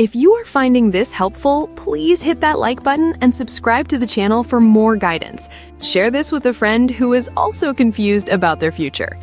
If you are finding this helpful, please hit that like button and subscribe to the channel for more guidance. Share this with a friend who is also confused about their future.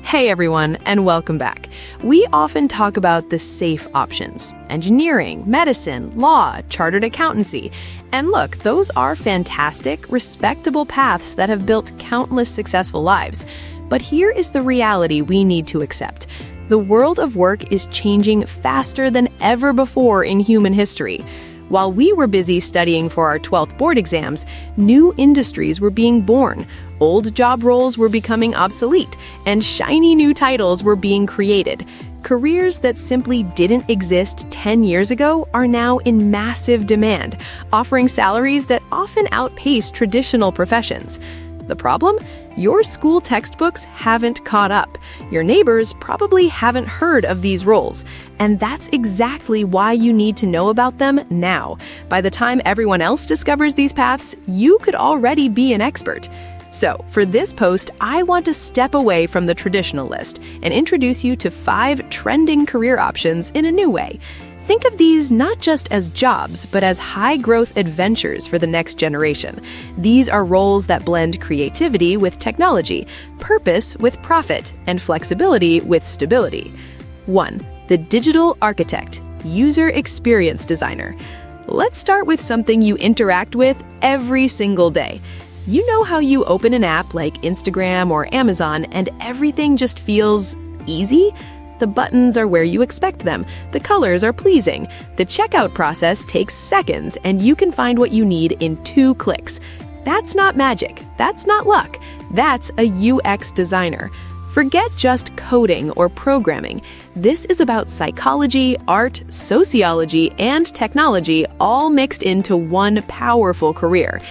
Hey everyone, and welcome back. We often talk about the safe options: engineering, medicine, law, chartered accountancy. And look, those are fantastic, respectable paths that have built countless successful lives. But here is the reality we need to accept. The world of work is changing faster than ever before in human history. While we were busy studying for our 12th board exams, new industries were being born, old job roles were becoming obsolete, and shiny new titles were being created. Careers that simply didn't exist 10 years ago are now in massive demand, offering salaries that often outpace traditional professions. The problem? Your school textbooks haven't caught up. Your neighbors probably haven't heard of these roles. And that's exactly why you need to know about them now. By the time everyone else discovers these paths, you could already be an expert. So, for this post, I want to step away from the traditional list and introduce you to 5 trending career options in a new way. Think of these not just as jobs, but as high-growth adventures for the next generation. These are roles that blend creativity with technology, purpose with profit, and flexibility with stability. 1. The digital architect, user experience designer. Let's start with something you interact with every single day. You know how you open an app like Instagram or Amazon and everything just feels easy? The buttons are where you expect them, the colors are pleasing, the checkout process takes seconds, and you can find what you need in 2 clicks. That's not magic, that's not luck, that's a UX designer. Forget just coding or programming. This is about psychology, art, sociology, and technology all mixed into one powerful career.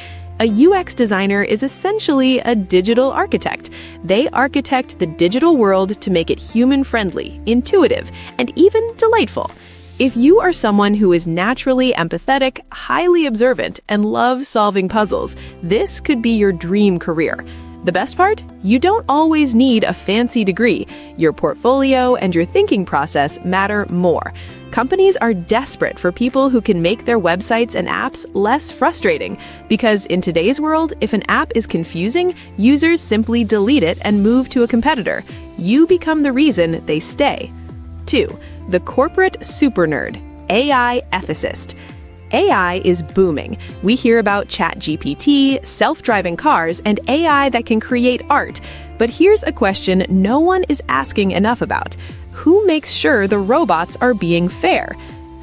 A UX designer is essentially a digital architect. They architect the digital world to make it human-friendly, intuitive, and even delightful. If you are someone who is naturally empathetic, highly observant, and loves solving puzzles, this could be your dream career. The best part? You don't always need a fancy degree. Your portfolio and your thinking process matter more. Companies are desperate for people who can make their websites and apps less frustrating, because in today's world, if an app is confusing, users simply delete it and move to a competitor. You become the reason they stay. 2. The corporate super nerd, AI ethicist. AI is booming. We hear about ChatGPT, self-driving cars, and AI that can create art. But here's a question no one is asking enough about. Who makes sure the robots are being fair?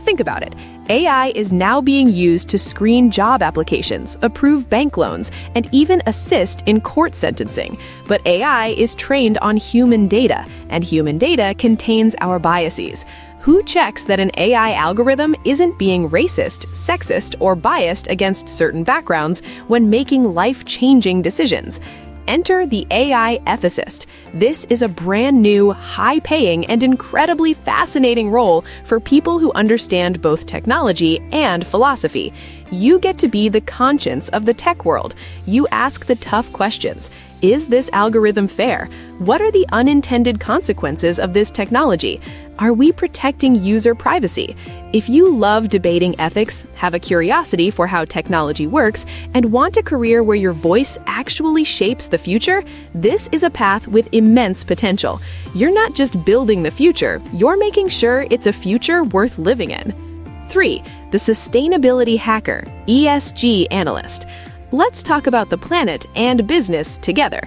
Think about it. AI is now being used to screen job applications, approve bank loans, and even assist in court sentencing. But AI is trained on human data, and human data contains our biases. Who checks that an AI algorithm isn't being racist, sexist, or biased against certain backgrounds when making life-changing decisions? Enter the AI ethicist. This is a brand new, high-paying, and incredibly fascinating role for people who understand both technology and philosophy. You get to be the conscience of the tech world. You ask the tough questions. Is this algorithm fair? What are the unintended consequences of this technology? Are we protecting user privacy? If you love debating ethics, have a curiosity for how technology works, and want a career where your voice actually shapes the future, this is a path with immense potential. You're not just building the future, you're making sure it's a future worth living in. 3. The sustainability hacker, ESG analyst. Let's talk about the planet and business together.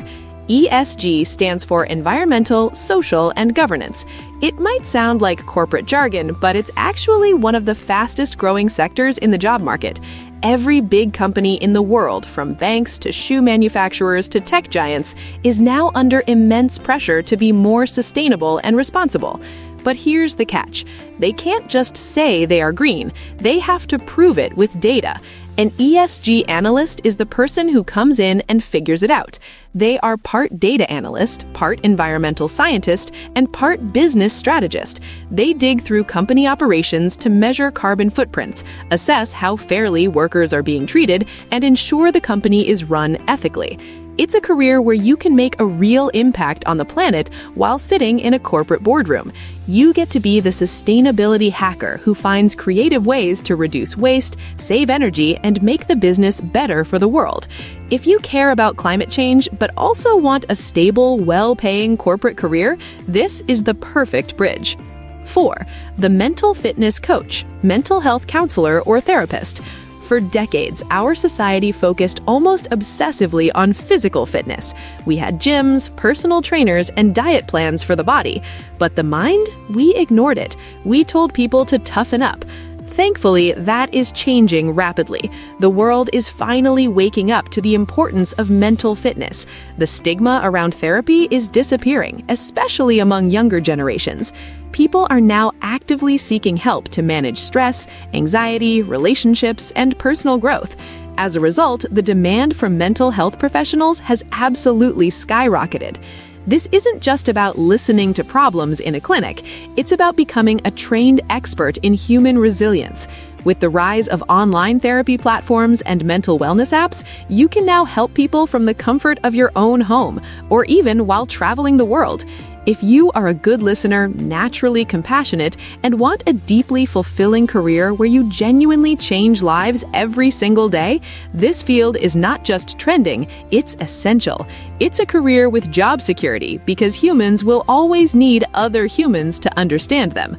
ESG stands for Environmental, Social, and Governance. It might sound like corporate jargon, but it's actually one of the fastest growing sectors in the job market. Every big company in the world, from banks to shoe manufacturers to tech giants, is now under immense pressure to be more sustainable and responsible. But here's the catch. They can't just say they are green. They have to prove it with data. An ESG analyst is the person who comes in and figures it out. They are part data analyst, part environmental scientist, and part business strategist. They dig through company operations to measure carbon footprints, assess how fairly workers are being treated, and ensure the company is run ethically. It's a career where you can make a real impact on the planet while sitting in a corporate boardroom. You get to be the sustainability hacker who finds creative ways to reduce waste, save energy, and make the business better for the world. If you care about climate change but also want a stable, well-paying corporate career, this is the perfect bridge. 4. The mental fitness coach, mental health counselor, or therapist. For decades, our society focused almost obsessively on physical fitness. We had gyms, personal trainers, and diet plans for the body. But the mind? We ignored it. We told people to toughen up. Thankfully, that is changing rapidly. The world is finally waking up to the importance of mental fitness. The stigma around therapy is disappearing, especially among younger generations. People are now actively seeking help to manage stress, anxiety, relationships, and personal growth. As a result, the demand for mental health professionals has absolutely skyrocketed. This isn't just about listening to problems in a clinic, it's about becoming a trained expert in human resilience. With the rise of online therapy platforms and mental wellness apps, you can now help people from the comfort of your own home, or even while traveling the world. If you are a good listener, naturally compassionate, and want a deeply fulfilling career where you genuinely change lives every single day, this field is not just trending, it's essential. It's a career with job security because humans will always need other humans to understand them.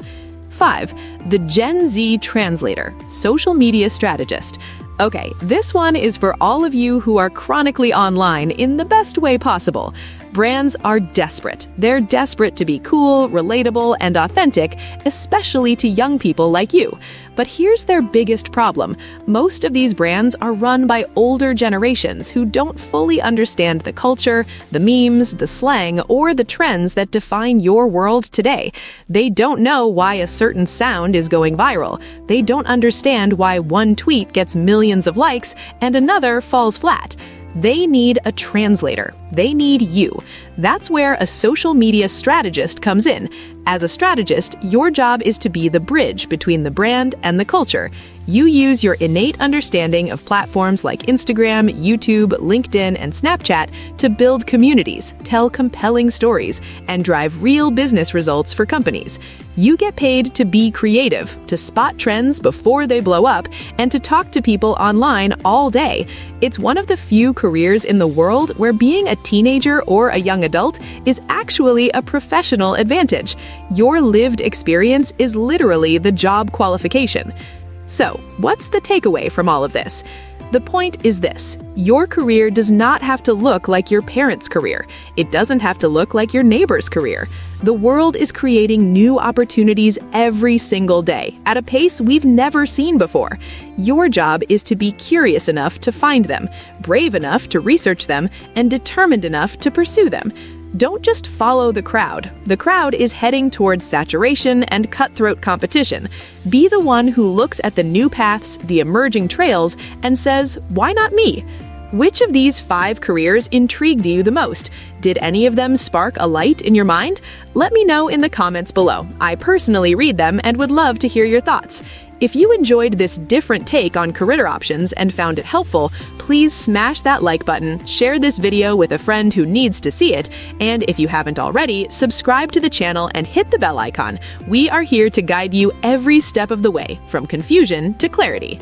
5. The Gen Z translator, social media strategist. Okay, this one is for all of you who are chronically online in the best way possible. Brands are desperate. They're desperate to be cool, relatable, and authentic, especially to young people like you. But here's their biggest problem. Most of these brands are run by older generations who don't fully understand the culture, the memes, the slang, or the trends that define your world today. They don't know why a certain sound is going viral. They don't understand why one tweet gets millions of likes and another falls flat. They need a translator. They need you. That's where a social media strategist comes in. As a strategist, your job is to be the bridge between the brand and the culture. You use your innate understanding of platforms like Instagram, YouTube, LinkedIn, and Snapchat to build communities, tell compelling stories, and drive real business results for companies. You get paid to be creative, to spot trends before they blow up, and to talk to people online all day. It's one of the few careers in the world where being a teenager or a young adult is actually a professional advantage. Your lived experience is literally the job qualification. So, what's the takeaway from all of this? The point is this: your career does not have to look like your parents' career. It doesn't have to look like your neighbor's career. The world is creating new opportunities every single day at a pace we've never seen before. Your job is to be curious enough to find them, brave enough to research them, and determined enough to pursue them. Don't just follow the crowd. The crowd is heading towards saturation and cutthroat competition. Be the one who looks at the new paths, the emerging trails, and says, "Why not me?" Which of these 5 careers intrigued you the most? Did any of them spark a light in your mind? Let me know in the comments below. I personally read them and would love to hear your thoughts. If you enjoyed this different take on career options and found it helpful, please smash that like button, share this video with a friend who needs to see it, and if you haven't already, subscribe to the channel and hit the bell icon. We are here to guide you every step of the way, from confusion to clarity.